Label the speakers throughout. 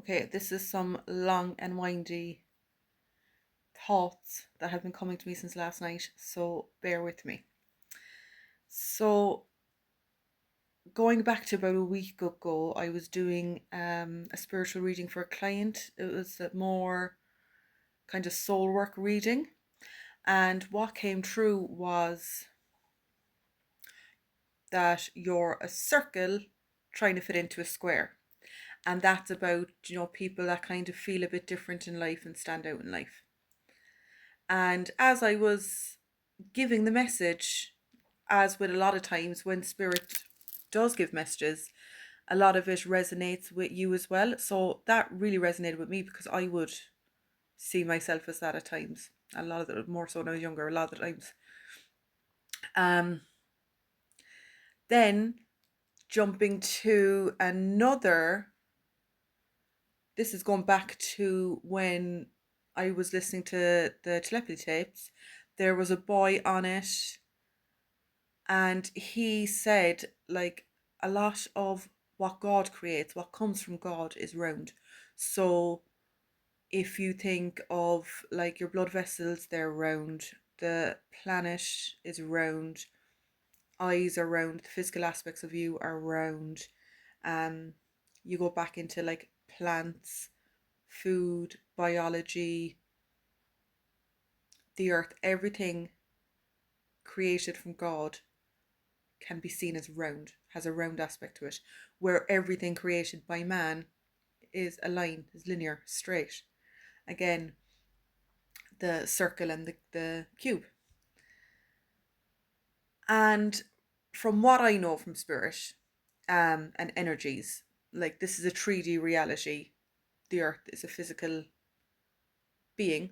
Speaker 1: Okay, this is some long and windy thoughts that have been coming to me since last night, so bear with me. So, going back to about a week ago, I was doing a spiritual reading for a client. It was a more kind of soul work reading, and what came true was that you're a circle trying to fit into a square. And that's about, people that kind of feel a bit different in life and stand out in life. And as I was giving the message, as with a lot of times when Spirit does give messages, a lot of it resonates with you as well. So that really resonated with me because I would see myself as that at times. A lot of it, more so when I was younger, a lot of the times. Um, then jumping to another, this is going back to when I was listening to the telepathy tapes. There was a boy on it, and he said, like, a lot of what God creates, what comes from God, is round. So if you think of like your blood vessels, they're round, the planet is round, eyes are round, the physical aspects of you are round. um you go back into like plants, food, biology, the earth, everything created from God can be seen as round, has a round aspect to it, where everything created by man is a line, is linear, straight. Again, the circle and the cube. And from what I know from spirit, and energies, like, this is a 3D reality. The earth is a physical being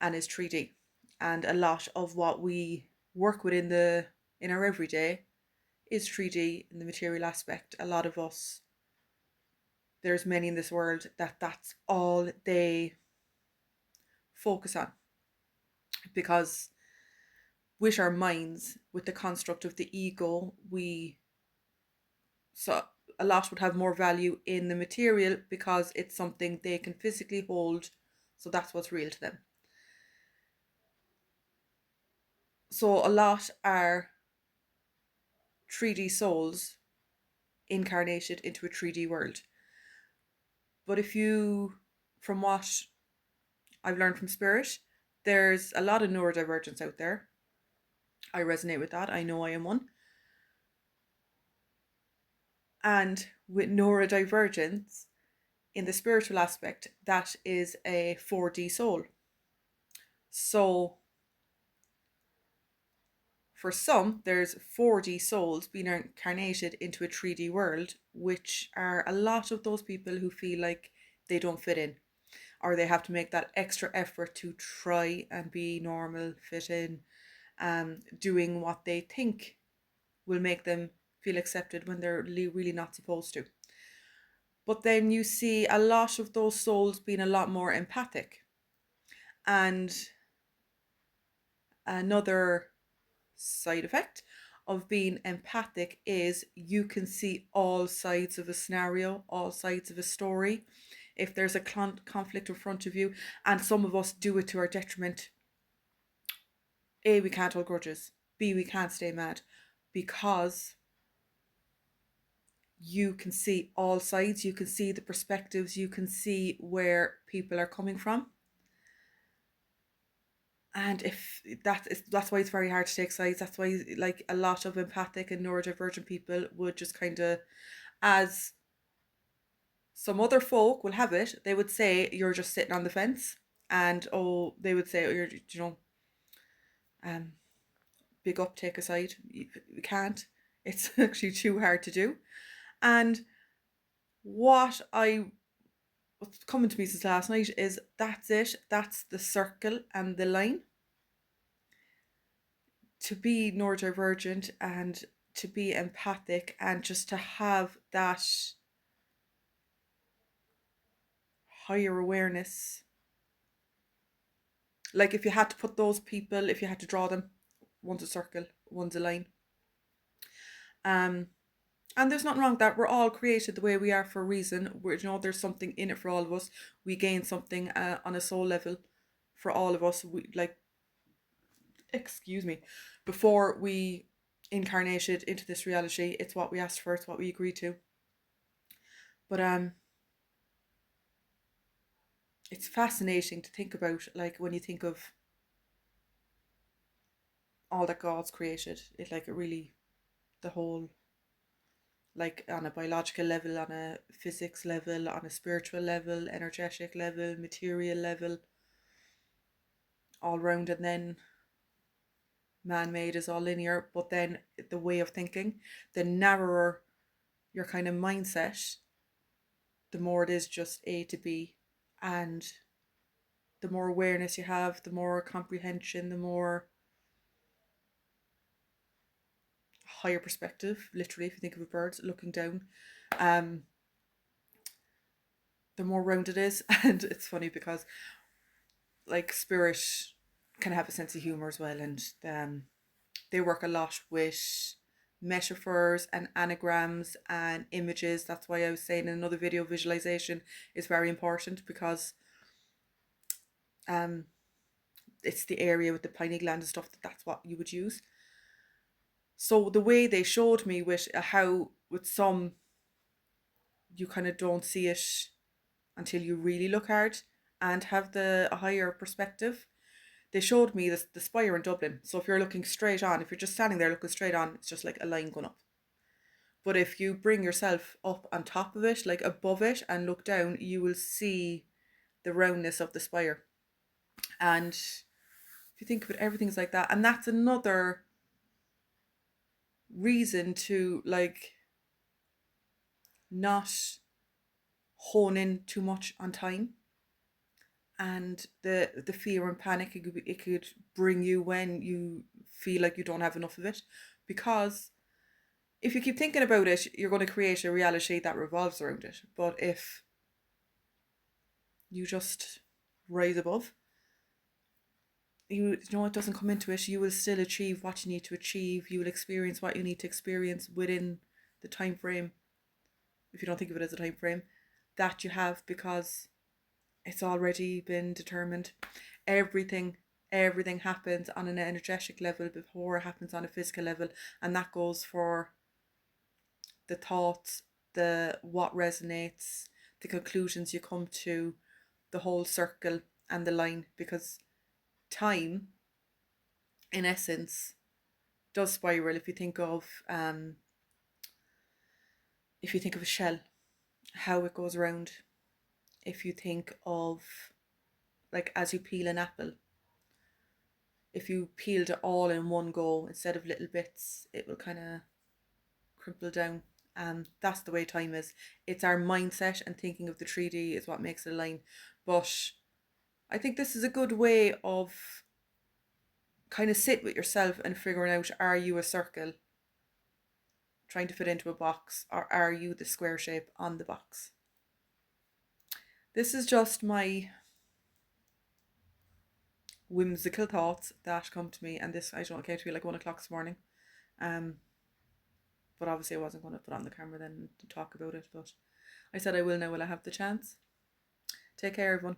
Speaker 1: and is 3D. And a lot of what we work with in our everyday is 3D in the material aspect. A lot of us, there's many in this world that's all they focus on, because with our minds, with the construct of the ego, we, so a lot would have more value in the material because it's something they can physically hold, so that's what's real to them. So a lot are 3D souls incarnated into a 3D world. But if you, from what I've learned from spirit, there's a lot of neurodivergence out there. I resonate with that. I know I am one. And with neurodivergence, in the spiritual aspect, that is a 4D soul. So for some, there's 4D souls being incarnated into a 3D world, which are a lot of those people who feel like they don't fit in, or they have to make that extra effort to try and be normal, fit in, doing what they think will make them feel accepted when they're really not supposed to. But then you see a lot of those souls being a lot more empathic. And another side effect of being empathic is you can see all sides of a scenario, all sides of a story. If there's a conflict in front of you, and some of us do it to our detriment, A, we can't hold grudges, B, we can't stay mad, because you can see all sides, you can see the perspectives, you can see where people are coming from. And if that's why it's very hard to take sides. That's why, like, a lot of empathic and neurodivergent people would just kind of, as some other folk will have it, they would say you're just sitting on the fence. And oh, they would say, oh, you're, um big up, take a side. You can't. It's actually too hard to do. And what I what's coming to me since last night is, that's it. That's the circle and the line. To be neurodivergent and to be empathic and just to have that higher awareness. Like, if you had to put those people, if you had to draw them, one's a circle, one's a line. Um, And there's nothing wrong with that. We're all created the way we are for a reason. There's something in it for all of us. We gain something on a soul level for all of us. We like, excuse me, before we incarnated into this reality. It's what we asked for. It's what we agreed to. But it's fascinating to think about. Like when you think of all that God's created, it really, the whole, like on a biological level, on a physics level, on a spiritual level, energetic level, material level, all round. And then man-made is all linear, but then the way of thinking, the narrower your kind of mindset, the more it is just A to B. And the more awareness you have, the more comprehension, the more higher perspective, literally, if you think of a bird looking down, um the more rounded it is. And it's funny because like spirit can have a sense of humor as well, and they work a lot with metaphors and anagrams and images. That's why I was saying in another video, visualization is very important, because um it's the area with the pineal gland and stuff, that's what you would use. So the way they showed me with how with some you kind of don't see it until you really look hard and have a higher perspective. They showed me the spire in Dublin. So if you're looking straight on, if you're just standing there looking straight on, it's just like a line going up. But if you bring yourself up on top of it, like above it, and look down, you will see the roundness of the spire. And if you think of it, everything's like that. And that's another reason to like not hone in too much on time, and the fear and panic it could bring you when you feel like you don't have enough of it. Because if you keep thinking about it, you're going to create a reality that revolves around it. But if you just rise above, you know it doesn't come into it, you will still achieve what you need to achieve. You will experience what you need to experience within the time frame, if you don't think of it as a time frame, that you have, because it's already been determined. Everything everything happens on an energetic level before it happens on a physical level, and that goes for the thoughts, the what resonates, the conclusions you come to, the whole circle and the line. Because time, in essence, does spiral. If you think of a shell, how it goes around. If you think of, like, as you peel an apple, if you peeled it all in one go instead of little bits, it will kind of crumple down. That's the way time is. It's our mindset and thinking of the 3D is what makes it a line. But I think this is a good way of kind of sit with yourself and figuring out, are you a circle trying to fit into a box, or are you the square shape on the box? This is just my whimsical thoughts that come to me, and this I don't care to be like 1 o'clock this morning. But obviously I wasn't going to put on the camera then to talk about it, but I said I will now while I have the chance. Take care, everyone.